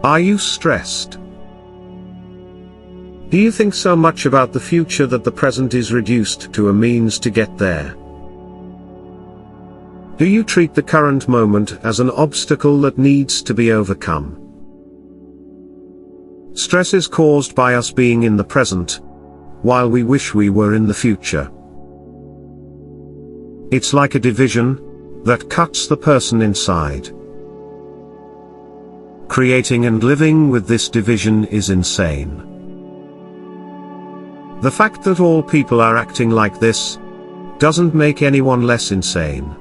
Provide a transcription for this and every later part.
Are you stressed? Do you think so much about the future that the present is reduced to a means to get there? Do you treat the current moment as an obstacle that needs to be overcome? Stress is caused by us being in the present, while we wish we were in the future. It's like a division that cuts the person inside. Creating and living with this division is insane. The fact that all people are acting like this doesn't make anyone less insane.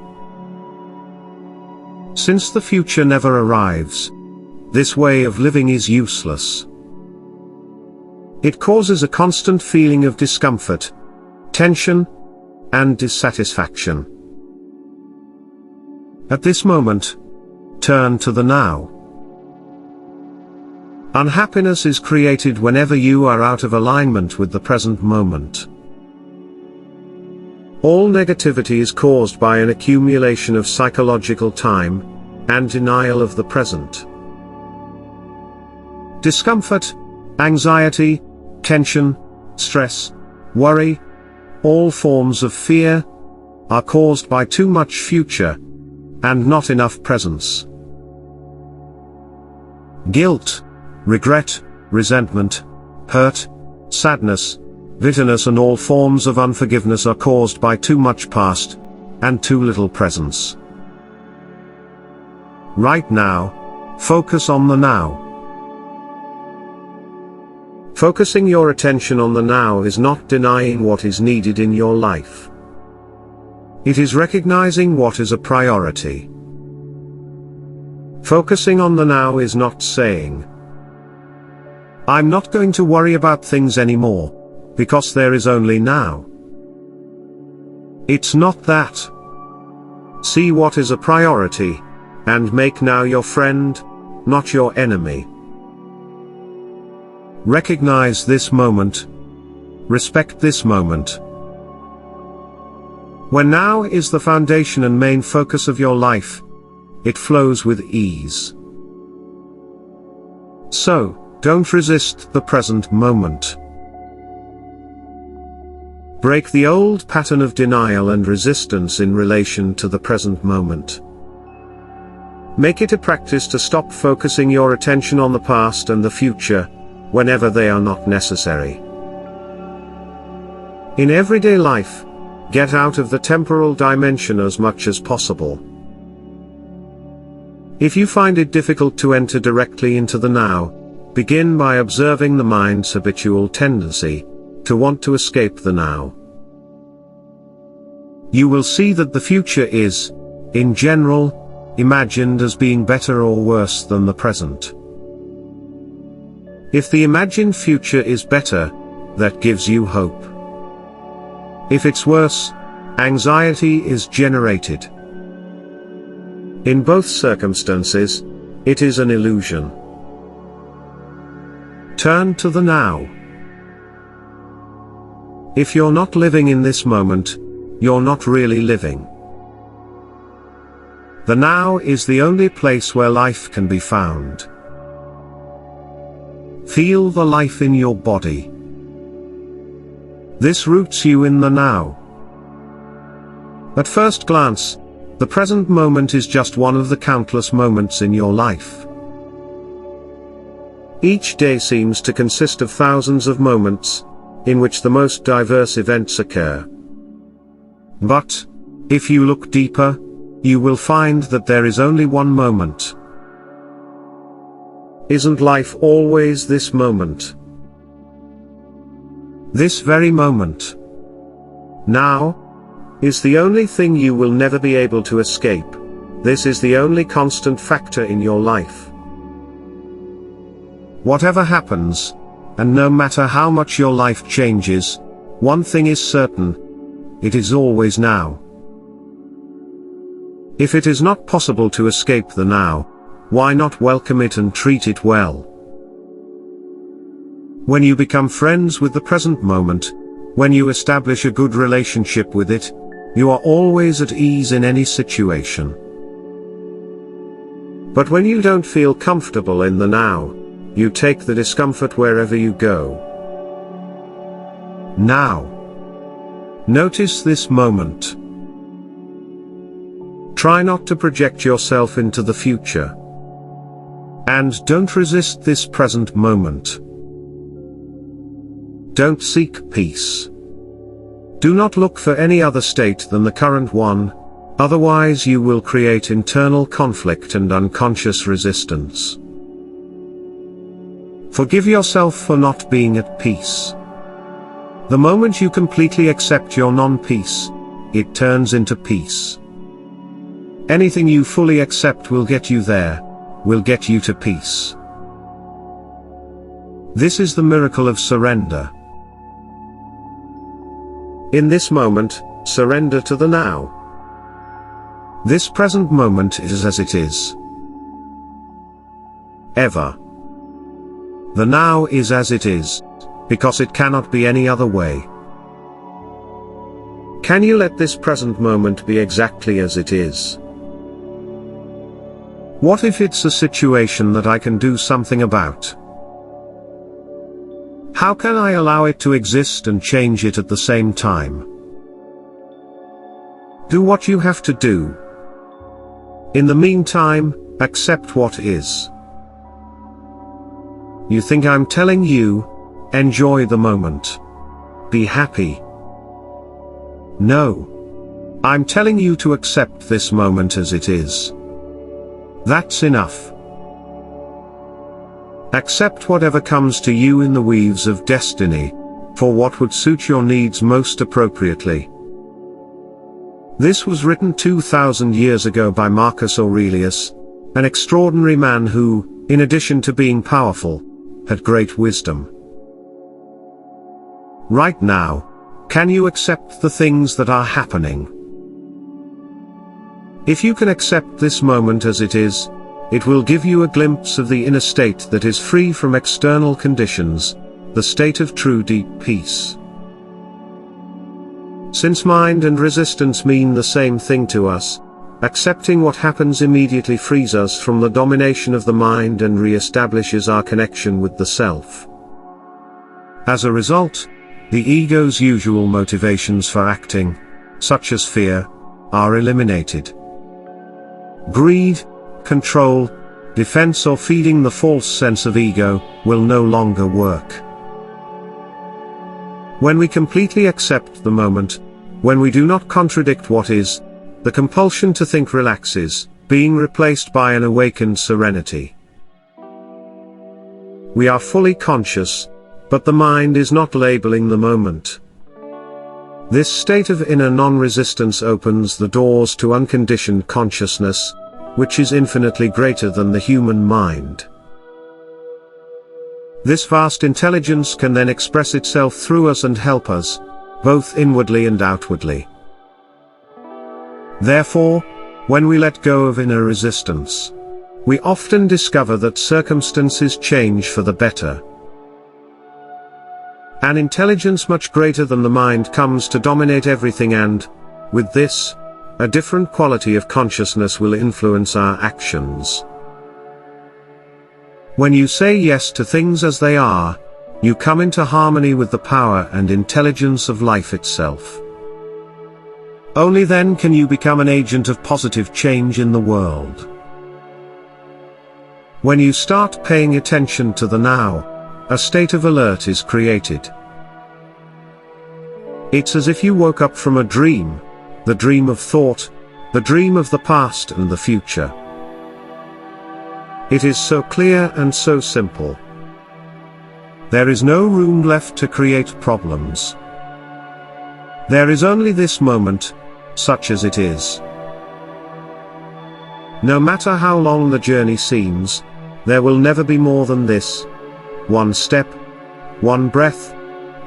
Since the future never arrives, this way of living is useless. It causes a constant feeling of discomfort, tension, and dissatisfaction. At this moment, turn to the now. Unhappiness is created whenever you are out of alignment with the present moment. All negativity is caused by an accumulation of psychological time and denial of the present. Discomfort, anxiety, tension, stress, worry, all forms of fear, are caused by too much future and not enough presence. Guilt, regret, resentment, hurt, sadness, bitterness and all forms of unforgiveness are caused by too much past and too little presence. Right now, focus on the now. Focusing your attention on the now is not denying what is needed in your life. It is recognizing what is a priority. Focusing on the now is not saying, "I'm not going to worry about things anymore, because there is only now." It's not that. See what is a priority, and make now your friend, not your enemy. Recognize this moment. Respect this moment. When now is the foundation and main focus of your life, it flows with ease. So, don't resist the present moment. Break the old pattern of denial and resistance in relation to the present moment. Make it a practice to stop focusing your attention on the past and the future, whenever they are not necessary. In everyday life, get out of the temporal dimension as much as possible. If you find it difficult to enter directly into the now, begin by observing the mind's habitual tendency to want to escape the now. You will see that the future is, in general, imagined as being better or worse than the present. If the imagined future is better, that gives you hope. If it's worse, anxiety is generated. In both circumstances, it is an illusion. Turn to the now. If you're not living in this moment, you're not really living. The now is the only place where life can be found. Feel the life in your body. This roots you in the now. At first glance, the present moment is just one of the countless moments in your life. Each day seems to consist of thousands of moments, in which the most diverse events occur. But, if you look deeper, you will find that there is only one moment. Isn't life always this moment? This very moment. Now, is the only thing you will never be able to escape. This is the only constant factor in your life. Whatever happens, and no matter how much your life changes, one thing is certain: it is always now. If it is not possible to escape the now, why not welcome it and treat it well? When you become friends with the present moment, when you establish a good relationship with it, you are always at ease in any situation. But when you don't feel comfortable in the now, you take the discomfort wherever you go. Now. Notice this moment. Try not to project yourself into the future. And don't resist this present moment. Don't seek peace. Do not look for any other state than the current one, otherwise you will create internal conflict and unconscious resistance. Forgive yourself for not being at peace. The moment you completely accept your non-peace, it turns into peace. Anything you fully accept will get you there, will get you to peace. This is the miracle of surrender. In this moment, surrender to the now. This present moment is as it is. Ever. The now is as it is, because it cannot be any other way. Can you let this present moment be exactly as it is? What if it's a situation that I can do something about? How can I allow it to exist and change it at the same time? Do what you have to do. In the meantime, accept what is. You think I'm telling you, enjoy the moment. Be happy. No. I'm telling you to accept this moment as it is. That's enough. Accept whatever comes to you in the weaves of destiny, for what would suit your needs most appropriately. This was written 2,000 years ago by Marcus Aurelius, an extraordinary man who, in addition to being powerful, had great wisdom. Right now, can you accept the things that are happening? If you can accept this moment as it is, it will give you a glimpse of the inner state that is free from external conditions, the state of true deep peace. Since mind and resistance mean the same thing to us, accepting what happens immediately frees us from the domination of the mind and re-establishes our connection with the self. As a result, the ego's usual motivations for acting, such as fear, are eliminated. Greed, control, defense or feeding the false sense of ego, will no longer work. When we completely accept the moment, when we do not contradict what is, the compulsion to think relaxes, being replaced by an awakened serenity. We are fully conscious, but the mind is not labeling the moment. This state of inner non-resistance opens the doors to unconditioned consciousness, which is infinitely greater than the human mind. This vast intelligence can then express itself through us and help us, both inwardly and outwardly. Therefore, when we let go of inner resistance, we often discover that circumstances change for the better. An intelligence much greater than the mind comes to dominate everything and, with this, a different quality of consciousness will influence our actions. When you say yes to things as they are, you come into harmony with the power and intelligence of life itself. Only then can you become an agent of positive change in the world. When you start paying attention to the now, a state of alert is created. It's as if you woke up from a dream, the dream of thought, the dream of the past and the future. It is so clear and so simple. There is no room left to create problems. There is only this moment, such as it is. No matter how long the journey seems, there will never be more than this: one step, one breath,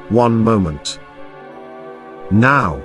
one moment. Now.